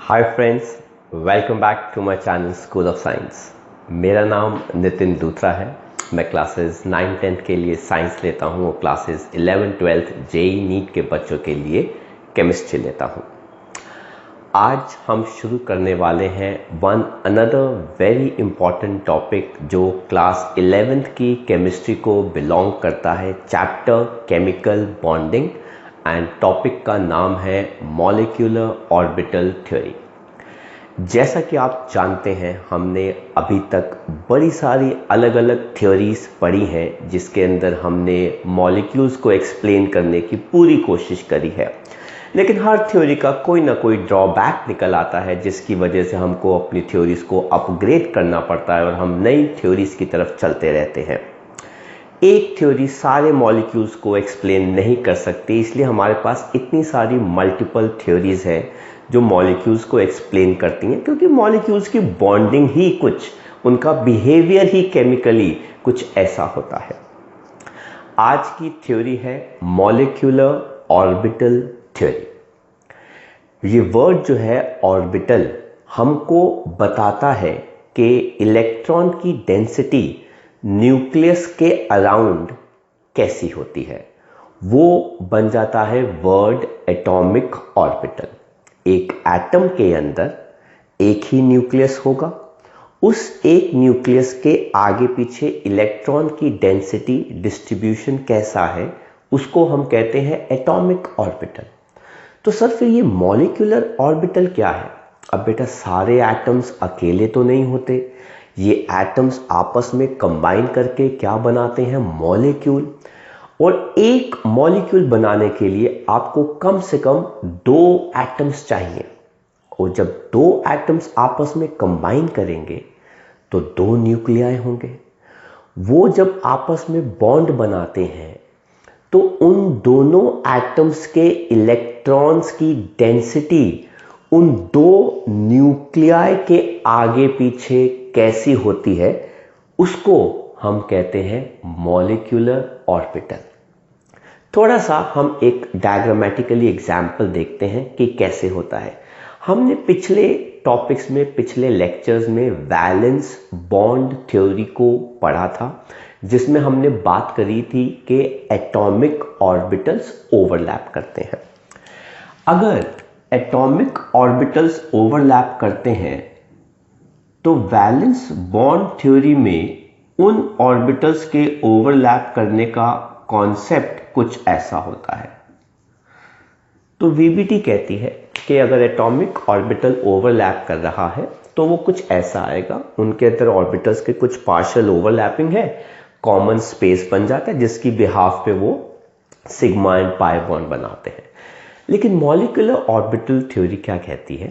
Hi friends, welcome back to my channel school of science. मेरा नाम नितिन दूत्रा है। मैं क्लासेस 9-10 के लिए साइंस लेता हूँ और क्लासेस 11-12 जेई नीट के बच्चों के लिए केमिस्ट्री लेता हूँ। आज हम शुरू करने वाले हैं one another very important topic जो क्लास 11th की केमिस्ट्री को बिलोंग करता है, chapter chemical bonding, and topic का नाम है मॉलिक्यूलर ऑर्बिटल थ्योरी। जैसा कि आप जानते हैं, हमने अभी तक बड़ी सारी अलग अलग थ्योरीज पढ़ी हैं जिसके अंदर हमने मॉलिक्यूल्स को एक्सप्लेन करने की पूरी कोशिश करी है, लेकिन हर थ्योरी का कोई ना कोई ड्रॉबैक निकल आता है जिसकी वजह से हमको अपनी थ्योरीज को अपग्रेड करना पड़ता है और हम नई थ्योरीज की तरफ चलते रहते हैं। एक थ्योरी सारे मॉलिक्यूल्स को एक्सप्लेन नहीं कर सकती, इसलिए हमारे पास इतनी सारी मल्टीपल थ्योरीज हैं जो मॉलिक्यूल्स को एक्सप्लेन करती हैं, क्योंकि मॉलिक्यूल्स की बॉन्डिंग ही कुछ, उनका बिहेवियर ही केमिकली कुछ ऐसा होता है। आज की थ्योरी है मॉलिक्यूलर ऑर्बिटल थ्योरी। ये वर्ड जो है ऑर्बिटल हमको बताता है कि इलेक्ट्रॉन की डेंसिटी न्यूक्लियस के अराउंड कैसी होती है। वो बन जाता है वर्ड एटॉमिक ऑर्बिटल। एक एटम के अंदर एक ही न्यूक्लियस होगा, उस एक न्यूक्लियस के आगे पीछे इलेक्ट्रॉन की डेंसिटी डिस्ट्रीब्यूशन कैसा है, उसको हम कहते हैं एटॉमिक ऑर्बिटल। तो सर फिर ये मॉलिक्यूलर ऑर्बिटल क्या है? अब बेटा, सारे एटम्स अकेले तो नहीं होते, ये एटम्स आपस में कंबाइन करके क्या बनाते हैं? मॉलिक्यूल। और एक मॉलिक्यूल बनाने के लिए आपको कम से कम 2 एटम्स चाहिए, और जब 2 एटम्स आपस में कंबाइन करेंगे तो 2 न्यूक्लियाई होंगे। वो जब आपस में बॉन्ड बनाते हैं तो उन दोनों एटम्स के इलेक्ट्रॉन्स की डेंसिटी उन 2 न्यूक्लियाई के आगे पीछे कैसी होती है, उसको हम कहते हैं मॉलिक्यूलर ऑर्बिटल। थोड़ा सा हम एक डायग्रामेटिकली एग्जाम्पल देखते हैं कि कैसे होता है। हमने पिछले टॉपिक्स में, पिछले लेक्चर्स में वैलेंस बॉन्ड थ्योरी को पढ़ा था, जिसमें हमने बात करी थी कि एटॉमिक ऑर्बिटल्स ओवरलैप करते हैं। अगर एटॉमिक ऑर्बिटल्स ओवरलैप करते हैं तो वैलेंस बॉन्ड थ्योरी में उन ऑर्बिटल्स के ओवरलैप करने का कॉन्सेप्ट कुछ ऐसा होता है। तो वीबीटी कहती है कि अगर एटॉमिक ऑर्बिटल ओवरलैप कर रहा है तो वो कुछ ऐसा आएगा, उनके अंदर ऑर्बिटल्स के कुछ पार्शियल ओवरलैपिंग है, कॉमन स्पेस बन जाता है जिसकी बिहाफ पे वो सिग्मा एंड पाई बॉन्ड बनाते हैं। लेकिन मॉलिक्यूलर ऑर्बिटल थ्योरी क्या कहती है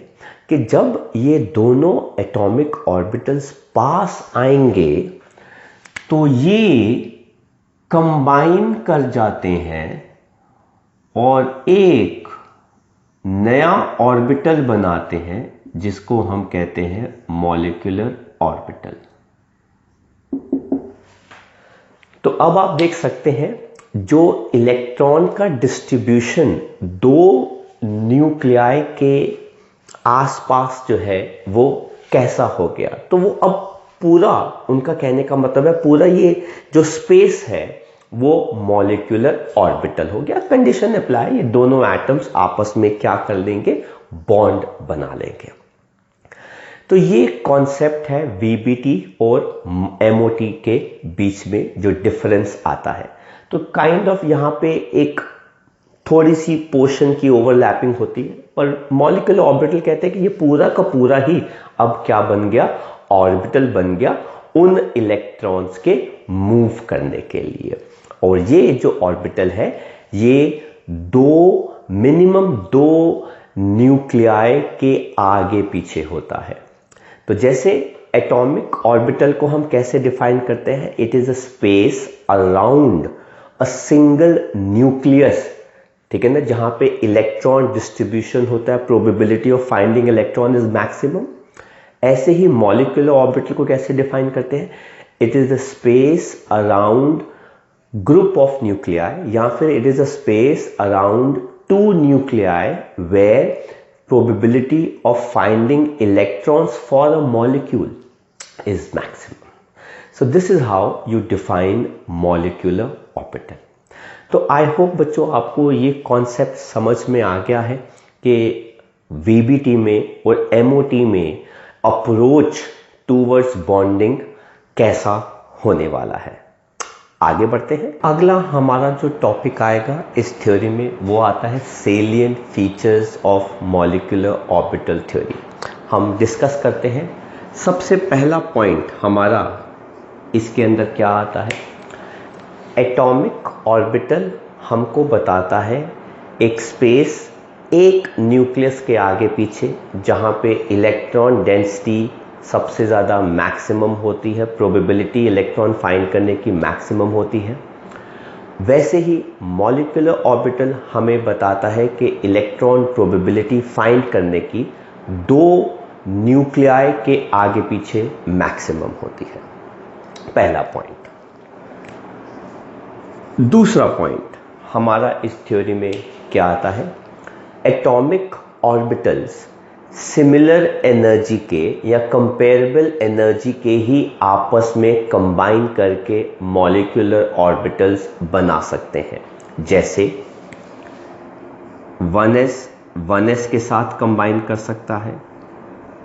कि जब ये दोनों एटॉमिक ऑर्बिटल्स पास आएंगे तो ये कंबाइन कर जाते हैं और एक नया ऑर्बिटल बनाते हैं जिसको हम कहते हैं मॉलिक्यूलर ऑर्बिटल। तो अब आप देख सकते हैं जो इलेक्ट्रॉन का डिस्ट्रीब्यूशन 2 न्यूक्लियाई के आसपास जो है वो कैसा हो गया। तो वो अब पूरा, उनका कहने का मतलब है पूरा ये जो स्पेस है वो मॉलिक्यूलर ऑर्बिटल हो गया। कंडीशन अप्लाई, ये दोनों एटम्स आपस में क्या कर लेंगे? बॉन्ड बना लेंगे। तो ये कॉन्सेप्ट है वीबीटी और एमओटी के बीच में जो डिफरेंस आता है। तो काइंड ऑफ यहां पे एक थोड़ी सी पोर्शन की ओवरलैपिंग होती है, पर मॉलिक्यूलर ऑर्बिटल कहते हैं कि ये पूरा का पूरा ही अब क्या बन गया? ऑर्बिटल बन गया उन इलेक्ट्रॉन्स के मूव करने के लिए। और ये जो ऑर्बिटल है ये मिनिमम 2 न्यूक्लियाई के आगे पीछे होता है। तो जैसे एटॉमिक ऑर्बिटल को हम कैसे डिफाइन करते हैं? It is a space around a single nucleus, ठीक है ना, जहां पे इलेक्ट्रॉन डिस्ट्रीब्यूशन होता है, probability of finding electron is maximum. ऐसे ही मॉलिक्यूलर ऑर्बिटल को कैसे डिफाइन करते हैं? It is a space around group of nuclei, या फिर it is a space around 2 nuclei where probability of finding electrons for a molecule is maximum. So this is how you define molecular orbital. तो I hope बच्चों आपको ये concept समझ में आ गया है कि VBT में और MOT में अप्रोच टूवर्ड्स बॉन्डिंग कैसा होने वाला है। आगे बढ़ते हैं। अगला हमारा जो टॉपिक आएगा इस थ्योरी में वो आता है salient features of molecular orbital theory. हम डिस्कस करते हैं। सबसे पहला पॉइंट हमारा इसके अंदर क्या आता है, एटॉमिक ऑर्बिटल हमको बताता है एक स्पेस, एक न्यूक्लियस के आगे पीछे जहाँ पे इलेक्ट्रॉन डेंसिटी सबसे ज़्यादा मैक्सिमम होती है, प्रोबेबिलिटी इलेक्ट्रॉन फाइंड करने की मैक्सिमम होती है। वैसे ही मॉलिक्यूलर ऑर्बिटल हमें बताता है कि इलेक्ट्रॉन प्रोबेबिलिटी फाइंड करने की दो न्यूक्लियाई के आगे पीछे मैक्सिमम होती है। पहला पॉइंट। दूसरा पॉइंट हमारा इस थ्योरी में क्या आता है, एटॉमिक ऑर्बिटल्स सिमिलर एनर्जी के या कंपेरेबल एनर्जी के ही आपस में कंबाइन करके मॉलिक्यूलर ऑर्बिटल्स बना सकते हैं। जैसे 1s 1s के साथ कंबाइन कर सकता है,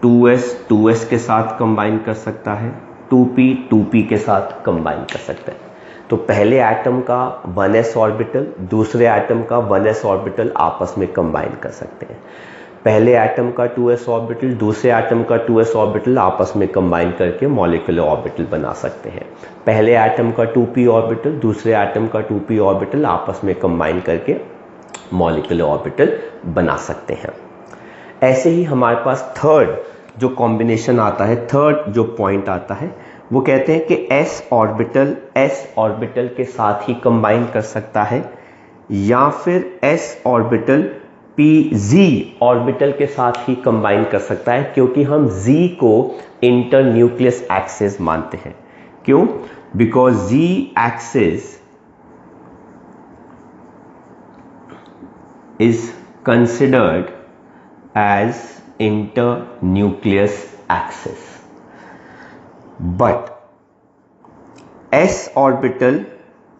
2s 2s के साथ कंबाइन कर सकता है, 2p 2p के साथ कंबाइन कर सकता है। तो पहले एटम का 1s ऑर्बिटल दूसरे एटम का 1s ऑर्बिटल आपस में कंबाइन कर सकते हैं। पहले एटम का 2s ऑर्बिटल दूसरे एटम का 2s ऑर्बिटल आपस में कंबाइन करके मॉलिक्यूलर ऑर्बिटल बना सकते हैं। पहले एटम का 2p ऑर्बिटल दूसरे एटम का 2p ऑर्बिटल आपस में कंबाइन करके मॉलिक्यूलर ऑर्बिटल बना सकते हैं। ऐसे ही हमारे पास थर्ड जो कॉम्बिनेशन आता है, थर्ड जो पॉइंट आता है, वो कहते हैं कि s ऑर्बिटल के साथ ही कंबाइन कर सकता है या फिर s ऑर्बिटल pz ऑर्बिटल के साथ ही कंबाइन कर सकता है, क्योंकि हम z को इंटर न्यूक्लियस एक्सिस मानते हैं। क्यों? Because z axis is considered as inter nucleus axis, but s orbital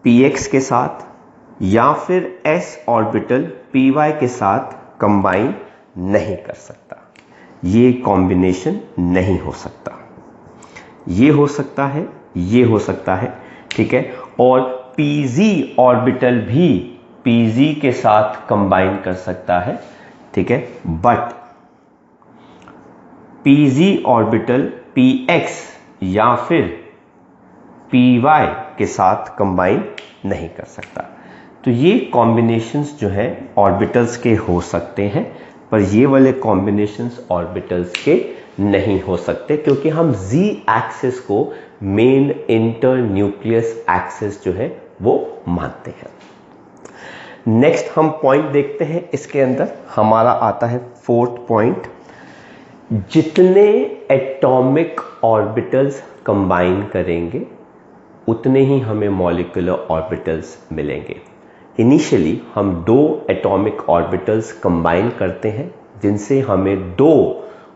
px के साथ या फिर s ऑर्बिटल py के साथ कंबाइन नहीं कर सकता। ये कॉम्बिनेशन नहीं हो सकता। ये हो सकता है, ये हो सकता है, ठीक है। और pz ऑर्बिटल भी pz के साथ कंबाइन कर सकता है, ठीक है, बट pz ऑर्बिटल px या फिर py के साथ कंबाइन नहीं कर सकता। तो ये कॉम्बिनेशंस जो है ऑर्बिटल्स के हो सकते हैं, पर ये वाले कॉम्बिनेशंस ऑर्बिटल्स के नहीं हो सकते, क्योंकि हम z एक्सिस को मेन इंटर न्यूक्लियस एक्सिस जो है वो मानते हैं। नेक्स्ट हम पॉइंट देखते हैं। इसके अंदर हमारा आता है फोर्थ पॉइंट, जितने एटॉमिक ऑर्बिटल्स कंबाइन करेंगे उतने ही हमें मॉलिक्यूलर ऑर्बिटल्स मिलेंगे। इनिशियली हम दो एटॉमिक ऑर्बिटल्स कंबाइन करते हैं जिनसे हमें दो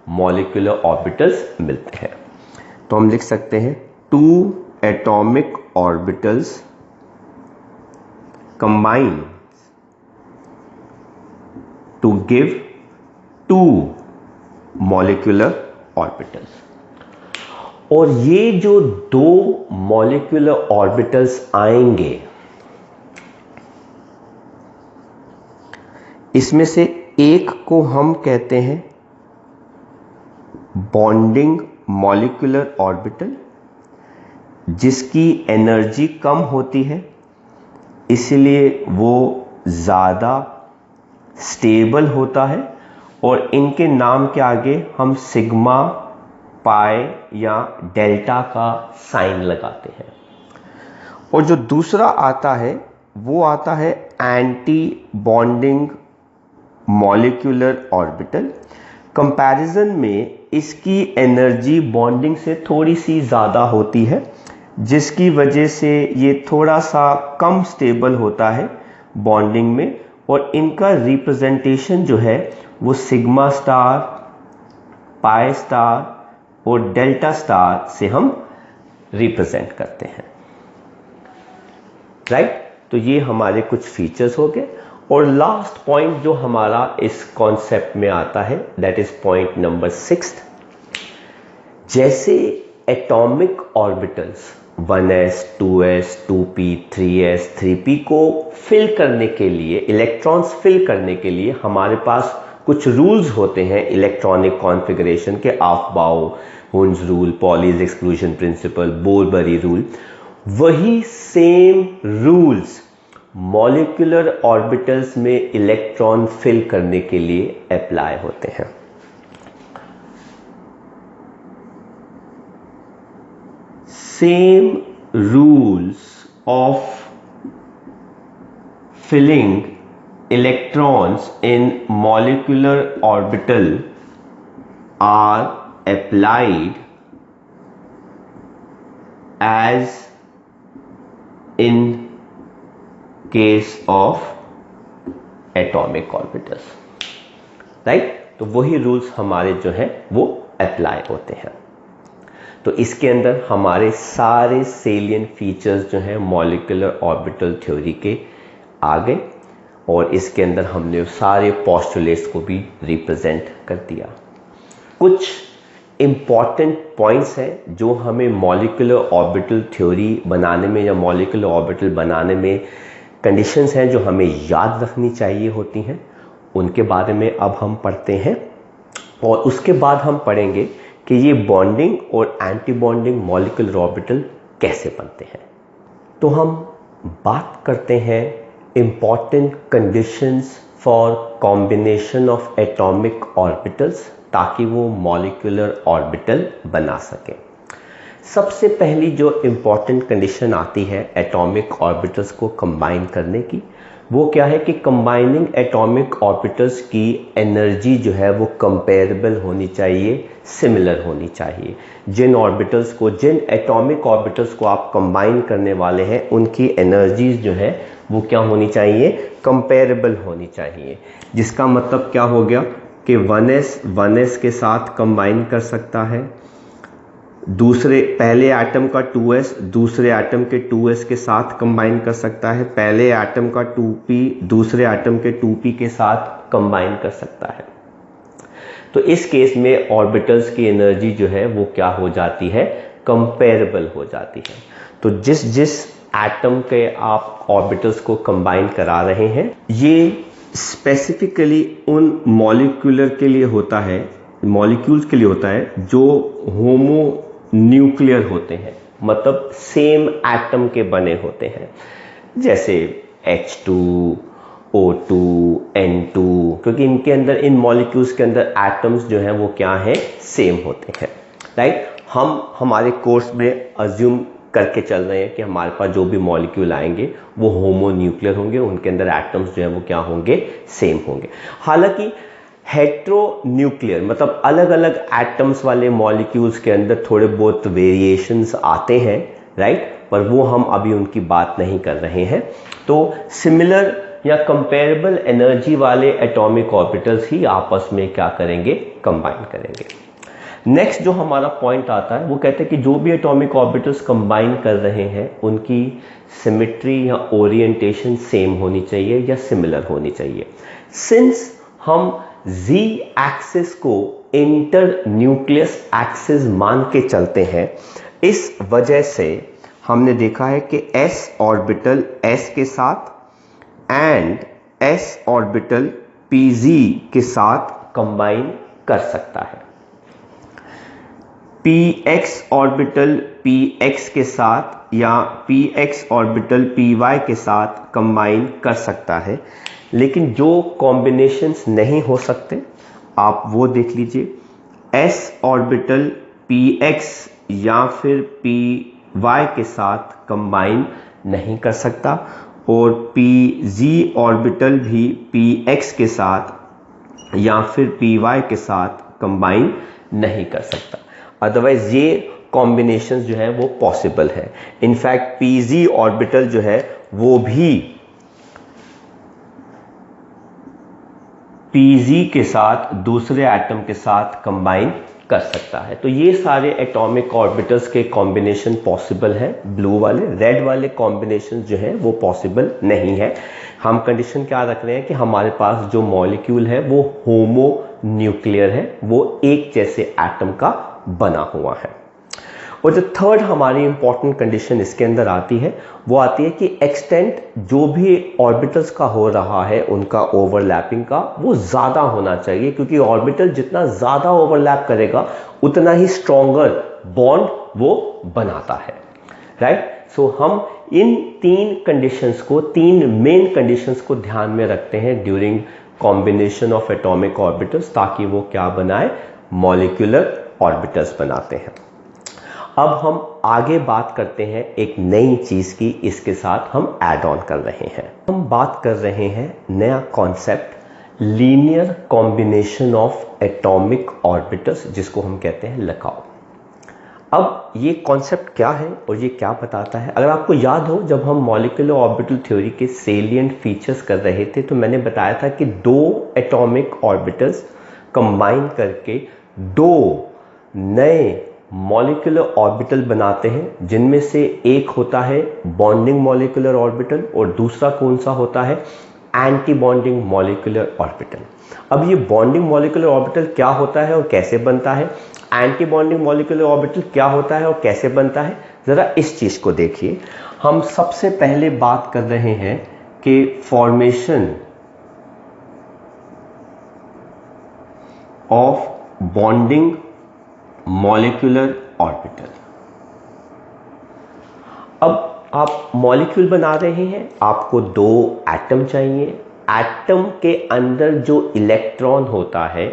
मॉलिक्यूलर ऑर्बिटल्स मिलते हैं। तो हम लिख सकते हैं 2 atomic orbitals combine to give 2 molecular orbitals. और ये जो दो मॉलिक्यूलर ऑर्बिटल्स आएंगे, इसमें से एक को हम कहते हैं बॉन्डिंग मॉलिक्यूलर ऑर्बिटल, जिसकी एनर्जी कम होती है, इसलिए वो ज़्यादा स्टेबल होता है, और इनके नाम के आगे हम सिग्मा, पाई या डेल्टा का साइन लगाते हैं। और जो दूसरा आता है वो आता है anti bonding molecular orbital. Comparison में इसकी एनर्जी बॉन्डिंग से थोड़ी सी ज़्यादा होती है, जिसकी वजह से ये थोड़ा सा कम स्टेबल होता है बॉन्डिंग में, और इनका रिप्रेजेंटेशन जो है वो सिग्मा स्टार, पाई स्टार और डेल्टा स्टार से हम रिप्रेजेंट करते हैं, राइट। तो ये हमारे कुछ फीचर्स हो गए। और लास्ट पॉइंट जो हमारा इस कॉन्सेप्ट में आता है, दैट इज पॉइंट नंबर 6। जैसे atomic orbitals 1s 2s 2p 3s 3p को फिल करने के लिए, इलेक्ट्रॉन्स फिल करने के लिए हमारे पास कुछ रूल्स होते हैं इलेक्ट्रॉनिक कॉन्फ़िगरेशन के, aufbau, Hund's rule, Pauli's exclusion principle, Bohr Bury rule. वही सेम रूल्स मॉलिक्यूलर ऑर्बिटल्स में इलेक्ट्रॉन फिल करने के लिए अप्लाई होते हैं। Same rules of filling electrons in molecular orbital are applied as in case of atomic orbitals, right? तो वही rules हमारे जो हैं वो अप्लाई होते हैं। तो इसके अंदर हमारे सारे सेलिएंट फीचर्स जो हैं मॉलिक्यूलर ऑर्बिटल थ्योरी के आ गए, और इसके अंदर हमने सारे पोस्टुलेट्स को भी रिप्रेजेंट कर दिया। कुछ इंपॉर्टेंट पॉइंट्स हैं जो हमें मॉलिक्यूलर ऑर्बिटल थ्योरी बनाने में या मॉलिक्यूलर ऑर्बिटल बनाने में कंडीशंस हैं जो हमें याद रखनी चाहिए होती हैं, उनके बारे में अब हम पढ़ते हैं। और उसके बाद हम पढ़ेंगे कि ये बॉन्डिंग और एंटी बॉन्डिंग मॉलिक्यूलर ऑर्बिटल कैसे बनते हैं। तो हम बात करते हैं important conditions for combination of atomic orbitals, ताकि वो molecular orbital बना सके। सबसे पहली जो important condition आती है atomic orbitals को combine करने की, वो क्या है कि combining atomic orbitals की energy जो है वो comparable होनी चाहिए, similar होनी चाहिए। जिन orbitals को, जिन atomic orbitals को आप combine करने वाले हैं, उनकी energies जो है वो क्या होनी चाहिए, कंपेरेबल होनी चाहिए। जिसका मतलब क्या हो गया कि 1s के साथ कंबाइन कर सकता है, दूसरे पहले एटम का 2s दूसरे एटम के 2s के साथ कंबाइन कर सकता है, पहले एटम का 2p दूसरे एटम के 2p के साथ कंबाइन कर सकता है। तो इस केस में ऑर्बिटल्स की एनर्जी जो है वो क्या हो जाती है, कंपेरेबल हो जाती है। तो जिस एटम के आप ऑर्बिटल्स को कंबाइन करा रहे हैं, ये स्पेसिफिकली उन मॉलिक्यूल्स के लिए होता है जो होमो न्यूक्लियर होते हैं, मतलब सेम एटम के बने होते हैं, जैसे H2 O2 N2, क्योंकि इनके अंदर, इन मॉलिक्यूल्स के अंदर एटम्स जो हैं वो क्या हैं, सेम होते हैं, राइट। हम हमारे कोर्स में अज्यूम करके चल रहे हैं कि हमारे पास जो भी मॉलिक्यूल आएंगे वो होमो न्यूक्लियर होंगे, उनके अंदर एटम्स जो है वो क्या होंगे, सेम होंगे। हालांकि हेट्रो न्यूक्लियर मतलब अलग अलग एटम्स वाले मॉलिक्यूल्स के अंदर थोड़े बहुत वेरिएशंस आते हैं, राइट, पर वो हम अभी उनकी बात नहीं कर रहे हैं। तो सिमिलर या कंपेरेबल एनर्जी वाले एटॉमिक ऑर्बिटल्स ही आपस में क्या करेंगे, कंबाइन करेंगे। नेक्स्ट जो हमारा पॉइंट आता है वो कहते हैं कि जो भी एटॉमिक ऑर्बिटल्स कंबाइन कर रहे हैं उनकी सिमेट्री या ओरिएंटेशन सेम होनी चाहिए या सिमिलर होनी चाहिए। सिंस हम z एक्सिस को इंटर न्यूक्लियस एक्सिस मान के चलते हैं, इस वजह से हमने देखा है कि s ऑर्बिटल s के साथ एंड s ऑर्बिटल pz के साथ कंबाइन कर सकता है, px ऑर्बिटल px के साथ या px ऑर्बिटल py के साथ कंबाइन कर सकता है। लेकिन जो कॉम्बिनेशंस नहीं हो सकते आप वो देख लीजिए, s ऑर्बिटल px या फिर py के साथ कंबाइन नहीं कर सकता, और pz ऑर्बिटल भी px के साथ या फिर py के साथ कंबाइन नहीं कर सकता। अदरवाइज ये कॉम्बिनेशंस जो है वो पॉसिबल है। इनफैक्ट pz ऑर्बिटल जो है वो भी Pg के साथ दूसरे एटम के साथ कंबाइन कर सकता है। तो ये सारे एटॉमिक ऑर्बिटल्स के कॉम्बिनेशन पॉसिबल है, ब्लू वाले। रेड वाले कॉम्बिनेशन जो है वो पॉसिबल नहीं है। हम कंडीशन क्या रख रहे हैं कि हमारे पास जो मॉलिक्यूल है वो होमो न्यूक्लियर है, वो एक जैसे एटम का बना हुआ है। और जो थर्ड हमारी इंपॉर्टेंट कंडीशन इसके अंदर आती है वो आती है कि एक्सटेंट जो भी ऑर्बिटल्स का हो रहा है उनका ओवरलैपिंग का वो ज़्यादा होना चाहिए, क्योंकि ऑर्बिटल जितना ज़्यादा ओवरलैप करेगा उतना ही स्ट्रॉन्गर बॉन्ड वो बनाता है, राइट। सो हम इन तीन मेन कंडीशंस को ध्यान में रखते हैं during combination of atomic orbitals, ताकि वो क्या बनाए, मॉलिक्यूलर ऑर्बिटल्स बनाते हैं। अब हम आगे बात करते हैं एक नई चीज की, इसके साथ हम ऐड ऑन कर रहे हैं। हम बात कर रहे हैं नया concept, linear combination of atomic orbitals, जिसको हम कहते हैं लकाउ। अब ये कॉन्सेप्ट क्या है और ये क्या बताता है? अगर आपको याद हो, जब हम मॉलिक्यूलर ऑर्बिटल थ्योरी के सेलिएंट फीचर्स कर रहे थे तो मैंने बताया था कि दो एटॉमिक ऑर्बिटल्स कंबाइन करके दो नए मॉलिक्यूलर ऑर्बिटल बनाते हैं, जिनमें से एक होता है बॉन्डिंग मॉलिक्यूलर ऑर्बिटल और दूसरा कौन सा होता है, एंटी बॉन्डिंग मॉलिक्यूलर ऑर्बिटल। अब ये बॉन्डिंग मॉलिक्यूलर ऑर्बिटल क्या होता है और कैसे बनता है, एंटी बॉन्डिंग मॉलिक्यूलर ऑर्बिटल क्या होता है और कैसे बनता है, जरा इस चीज को देखिए। हम सबसे पहले बात कर रहे हैं कि formation of bonding molecular orbital. अब आप मॉलिक्यूल बना रहे हैं, आपको दो एटम चाहिए। एटम के अंदर जो इलेक्ट्रॉन होता है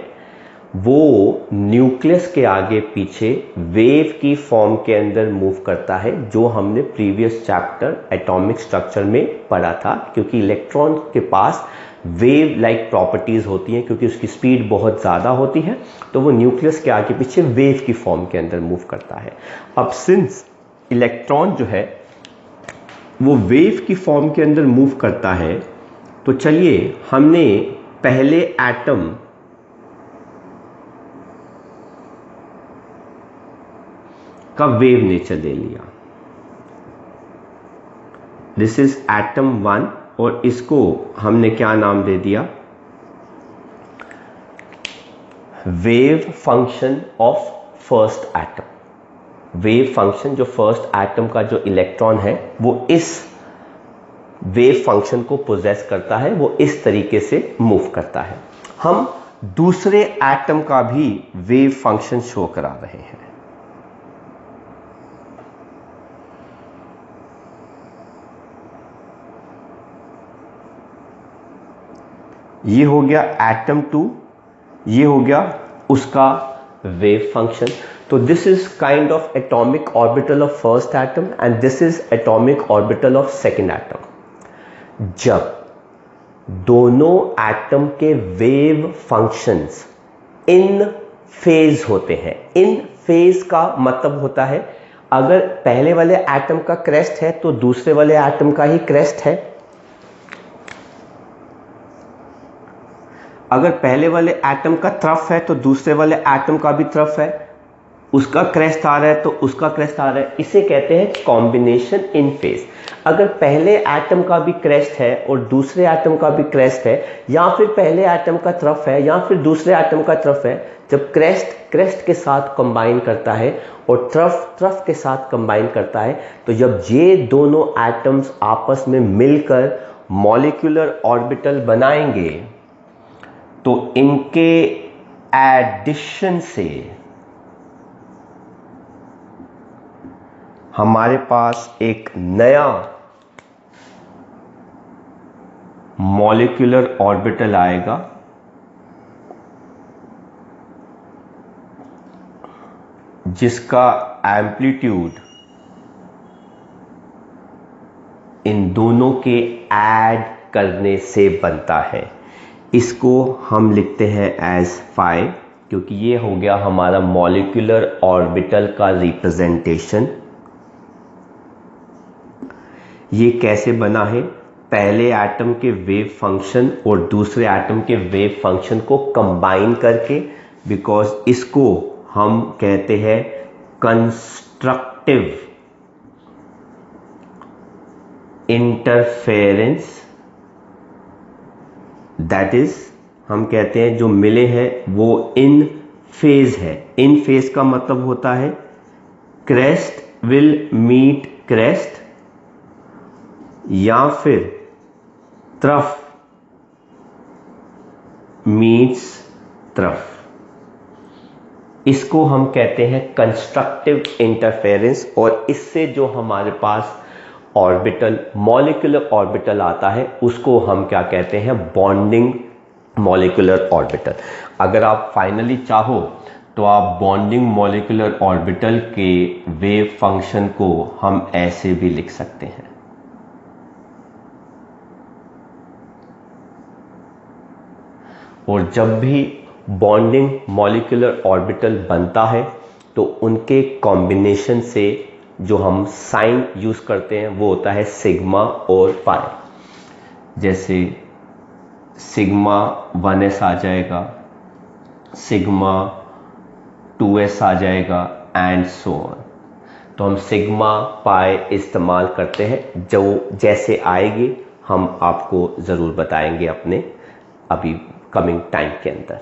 वो न्यूक्लियस के आगे पीछे वेव की फॉर्म के अंदर मूव करता है, जो हमने प्रीवियस चैप्टर एटॉमिक स्ट्रक्चर में पढ़ा था। क्योंकि इलेक्ट्रॉन के पास वेव लाइक प्रॉपर्टीज होती हैं, क्योंकि उसकी स्पीड बहुत ज़्यादा होती है, तो वो न्यूक्लियस के आगे पीछे वेव की फॉर्म के अंदर मूव करता है। अब सिंस इलेक्ट्रॉन जो है वो वेव की फॉर्म के अंदर मूव करता है, तो चलिए हमने पहले एटम का वेव नेचर ले लिया। दिस इज एटम 1 और इसको हमने क्या नाम दे दिया, wave function of first atom. Wave function, जो फर्स्ट एटम का जो इलेक्ट्रॉन है वो इस वेव फंक्शन को पोजेस करता है, वो इस तरीके से मूव करता है। हम दूसरे एटम का भी वेव फंक्शन शो करा रहे हैं। ये हो गया एटम 2, ये हो गया उसका वेव फंक्शन। तो this is kind of atomic orbital of first atom and this is atomic orbital of second atom. जब दोनों एटम के वेव फंक्शंस इन फेज होते हैं, इन फेज का मतलब होता है अगर पहले वाले एटम का क्रेस्ट है तो दूसरे वाले एटम का ही क्रेस्ट है, अगर पहले वाले एटम का ट्रफ है तो दूसरे वाले एटम का भी ट्रफ है, उसका क्रेस्ट आ रहा है तो उसका क्रेस्ट आ रहा है। इसे कहते हैं कॉम्बिनेशन इन फेज। अगर पहले एटम का भी क्रेस्ट है और दूसरे एटम का भी क्रेस्ट है, या फिर पहले एटम का ट्रफ है या फिर दूसरे एटम का ट्रफ है, जब क्रेस्ट क्रेस्ट के साथ कंबाइन करता है और ट्रफ ट्रफ के साथ कंबाइन करता है, तो जब ये दोनों एटम्स आपस में मिलकर मॉलिक्यूलर ऑर्बिटल बनाएंगे तो इनके एडिशन से हमारे पास एक नया मॉलिक्यूलर ऑर्बिटल आएगा, जिसका एम्पलीट्यूड इन दोनों के ऐड करने से बनता है। इसको हम लिखते हैं एज फाई, क्योंकि ये हो गया हमारा मॉलिक्यूलर ऑर्बिटल का रिप्रेजेंटेशन। ये कैसे बना है, पहले एटम के वेव फंक्शन और दूसरे एटम के वेव फंक्शन को कंबाइन करके, बिकॉज इसको हम कहते हैं कंस्ट्रक्टिव इंटरफेरेंस, दैट इज हम कहते हैं जो मिले हैं वो इन फेज है। इन फेज का मतलब होता है क्रेस्ट विल मीट क्रेस्ट या फिर तरफ मीट्स तरफ। इसको हम कहते हैं कंस्ट्रक्टिव इंटरफेरेंस। और इससे जो हमारे पास ऑर्बिटल, मॉलिक्यूलर ऑर्बिटल आता है, उसको हम क्या कहते हैं, बॉन्डिंग मॉलिक्यूलर ऑर्बिटल। अगर आप फाइनली चाहो तो आप बॉन्डिंग मॉलिक्यूलर ऑर्बिटल के वेव फंक्शन को हम ऐसे भी लिख सकते हैं। और जब भी बॉन्डिंग मॉलिक्यूलर ऑर्बिटल बनता है तो उनके कॉम्बिनेशन से जो हम साइन यूज करते हैं वो होता है सिग्मा और पाई। जैसे सिग्मा 1s आ जाएगा, सिग्मा 2s आ जाएगा एंड सो ऑन। तो हम सिग्मा पाई इस्तेमाल करते हैं, जो जैसे आएगी हम आपको ज़रूर बताएंगे अपने अभी कमिंग टाइम के अंदर।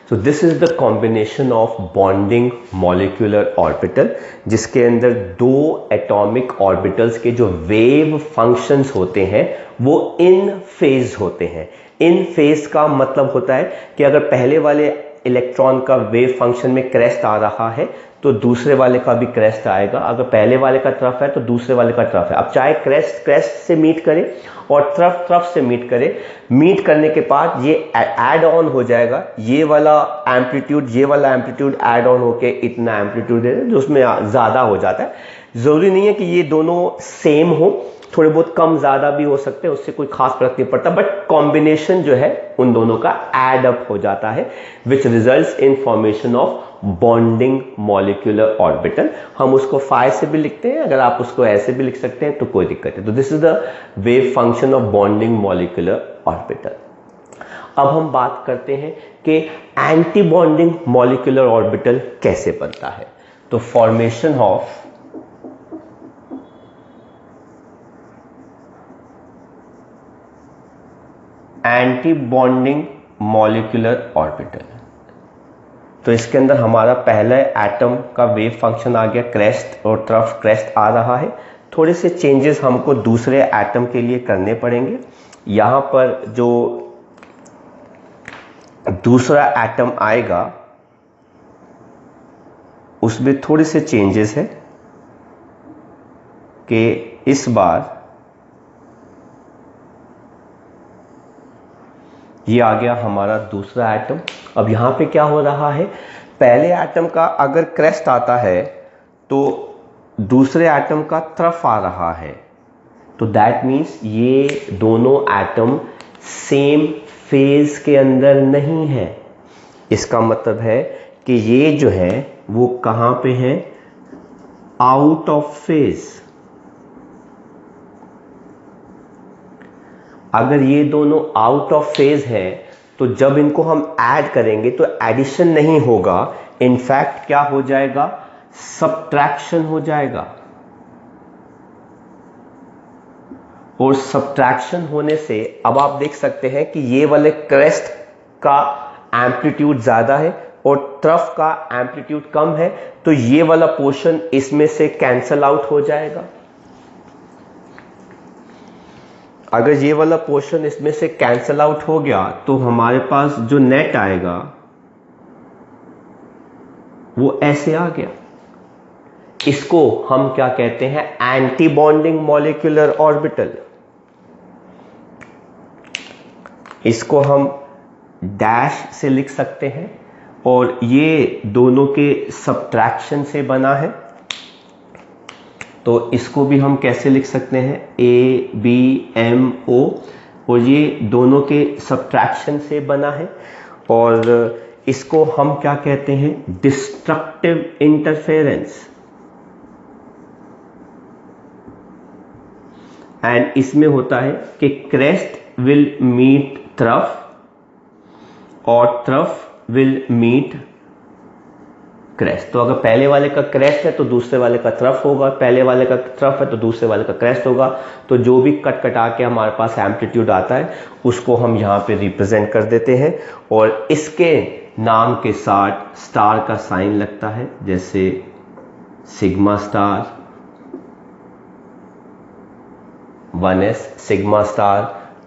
So this is the combination of bonding molecular orbital, जिसके अंदर दो एटॉमिक ऑर्बिटल्स के जो वेव फंक्शंस होते हैं वो इन फेज होते हैं। इन फेज का मतलब होता है कि अगर पहले वाले इलेक्ट्रॉन का वेव फंक्शन में क्रेस्ट आ रहा है तो दूसरे वाले का भी क्रेस्ट आएगा। अगर पहले वाले का तरफ है तो दूसरे वाले का तरफ है। अब चाहे क्रेस्ट क्रेस्ट से मीट करे और तरफ तरफ से मीट करे, मीट करने के बाद ये ऐड ऑन हो जाएगा। ये वाला एम्पलीट्यूड ऐड ऑन होके इतना एम्पलीट्यूड है जो उसमें ज़्यादा हो जाता है। ज़रूरी नहीं है कि ये दोनों सेम हो, थोड़े बहुत कम ज़्यादा भी हो सकते हैं, उससे कोई खास फर्क नहीं पड़ता। बट कॉम्बिनेशन जो है उन दोनों का ऐड अप हो जाता है, which results in formation of bonding molecular orbital. हम उसको फाई से भी लिखते हैं, अगर आप उसको ऐसे भी लिख सकते हैं तो कोई दिक्कत नहीं। तो this is the wave function of bonding molecular orbital. अब हम बात करते हैं कि एंटी बॉन्डिंग मॉलिक्यूलर ऑर्बिटल कैसे बनता है। तो formation of anti bonding molecular orbital, तो इसके अंदर हमारा पहला एटम का वेव फंक्शन आ गया, क्रेस्ट और तरफ क्रेस्ट आ रहा है। थोड़े से चेंजेस हमको दूसरे एटम के लिए करने पड़ेंगे। यहाँ पर जो दूसरा एटम आएगा उसमें थोड़े से चेंजेस है कि इस बार ये आ गया हमारा दूसरा एटम। अब यहाँ पे क्या हो रहा है, पहले एटम का अगर क्रेस्ट आता है तो दूसरे एटम का तरफ आ रहा है, तो दैट मीन्स ये दोनों एटम सेम फेज के अंदर नहीं है। इसका मतलब है कि ये जो है वो कहाँ पे है, आउट ऑफ फेज। अगर ये दोनों आउट ऑफ फेज है तो जब इनको हम ऐड करेंगे तो एडिशन नहीं होगा, इनफैक्ट क्या हो जाएगा, सब्ट्रैक्शन हो जाएगा। और सब्ट्रैक्शन होने से अब आप देख सकते हैं कि ये वाले क्रेस्ट का एम्पलीट्यूड ज्यादा है और तरफ का एम्पलीट्यूड कम है, तो ये वाला पोर्शन इसमें से कैंसल आउट हो जाएगा। अगर ये वाला पोर्शन इसमें से कैंसल आउट हो गया तो हमारे पास जो नेट आएगा वो ऐसे आ गया। इसको हम क्या कहते हैं, एंटी बॉन्डिंग मॉलिक्यूलर ऑर्बिटल। इसको हम डैश से लिख सकते हैं और ये दोनों के सब्ट्रैक्शन से बना है, तो इसको भी हम कैसे लिख सकते हैं, ABMO, और ये दोनों के सब्ट्रैक्शन से बना है। और इसको हम क्या कहते हैं, डिस्ट्रक्टिव इंटरफेरेंस। एंड इसमें होता है कि क्रेस्ट विल मीट ट्रफ और ट्रफ विल मीट क्रेस्ट। तो अगर पहले वाले का क्रेस्ट है तो दूसरे वाले का ट्रफ होगा, पहले वाले का ट्रफ है तो दूसरे वाले का क्रेस्ट होगा। तो जो भी कट कटा के हमारे पास एम्पलीट्यूड आता है उसको हम यहाँ पे रिप्रेजेंट कर देते हैं और इसके नाम के साथ स्टार का साइन लगता है, जैसे sigma star, 1s, sigma star,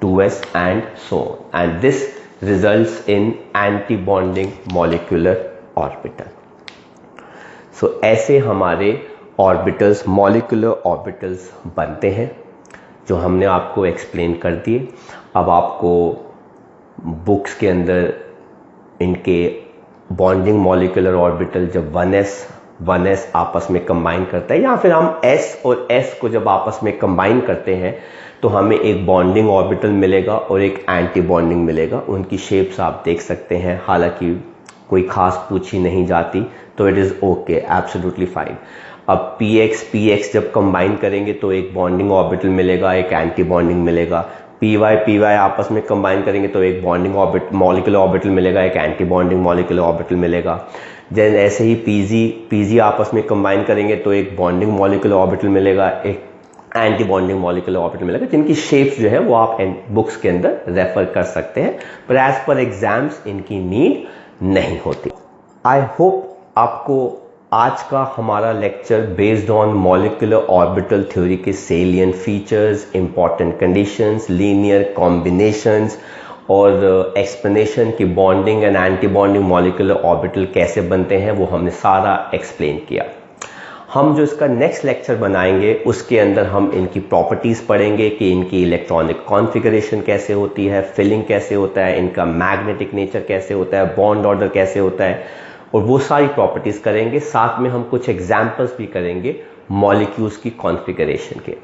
2s and so on, and this results in anti-bonding molecular orbital. So ऐसे हमारे ऑर्बिटल्स, मॉलिक्यूलर ऑर्बिटल्स बनते हैं जो हमने आपको एक्सप्लेन कर दिए। अब आपको बुक्स के अंदर इनके बॉन्डिंग मॉलिक्यूलर ऑर्बिटल जब 1s आपस में कंबाइन करता है, या फिर हम s और s को जब आपस में कंबाइन करते हैं तो हमें एक बॉन्डिंग ऑर्बिटल मिलेगा और एक एंटी बॉन्डिंग मिलेगा। उनकी शेप्स आप देख सकते हैं, हालांकि कोई खास पूछी नहीं जाती, तो it is okay, absolutely fine. अब px जब कंबाइन करेंगे तो एक बॉन्डिंग ऑर्बिटल मिलेगा, एक एंटी बॉन्डिंग मिलेगा। py आपस में कंबाइन करेंगे तो एक बॉन्डिंग मॉलिक्यूलर ऑर्बिटल मिलेगा, एक एंटी बॉन्डिंग मॉलिक्यूलर ऑर्बिटल मिलेगा। जैसे ऐसे ही pg आपस में कंबाइन करेंगे तो एक बॉन्डिंग मॉलिक्यूलर ऑर्बिटल मिलेगा, एक एंटी बॉन्डिंग मॉलिक्यूलर ऑर्बिटल मिलेगा, जिनकी शेप्स जो है वो आप बुक्स के अंदर रेफर कर सकते हैं, पर एज पर एग्जाम्स इनकी नीड नहीं होती। आई होप आपको आज का हमारा lecture based on molecular orbital theory के salient features, important conditions, linear combinations और एक्सप्लेनेशन की bonding and anti bonding molecular orbital कैसे बनते हैं वो हमने सारा एक्सप्लेन किया। हम जो इसका नेक्स्ट लेक्चर बनाएंगे उसके अंदर हम इनकी प्रॉपर्टीज़ पढ़ेंगे कि इनकी इलेक्ट्रॉनिक कॉन्फ़िगरेशन कैसे होती है, फिलिंग कैसे होता है, इनका मैग्नेटिक नेचर कैसे होता है, बॉन्ड ऑर्डर कैसे होता है, और वो सारी प्रॉपर्टीज़ करेंगे। साथ में हम कुछ एग्जाम्पल्स भी करेंगे मॉलिक्यूल्स की कॉन्फ़िगरेशन के।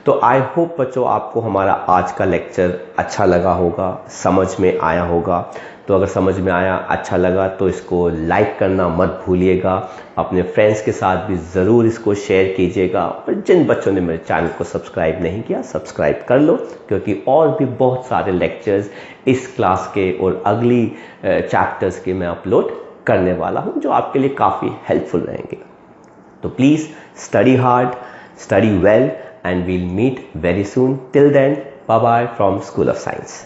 तो आई होप बच्चों आपको हमारा आज का लेक्चर अच्छा लगा होगा, समझ में आया होगा। तो अगर समझ में आया, अच्छा लगा तो इसको लाइक करना मत भूलिएगा, अपने फ्रेंड्स के साथ भी ज़रूर इसको शेयर कीजिएगा, और जिन बच्चों ने मेरे चैनल को सब्सक्राइब नहीं किया सब्सक्राइब कर लो, क्योंकि और भी बहुत सारे लेक्चर्स इस क्लास के और अगली चैप्टर्स के मैं अपलोड करने वाला हूं जो आपके लिए काफ़ी हेल्पफुल रहेंगे। तो please study hard, study well, and we'll meet very soon. Till then, bye bye from School of Science.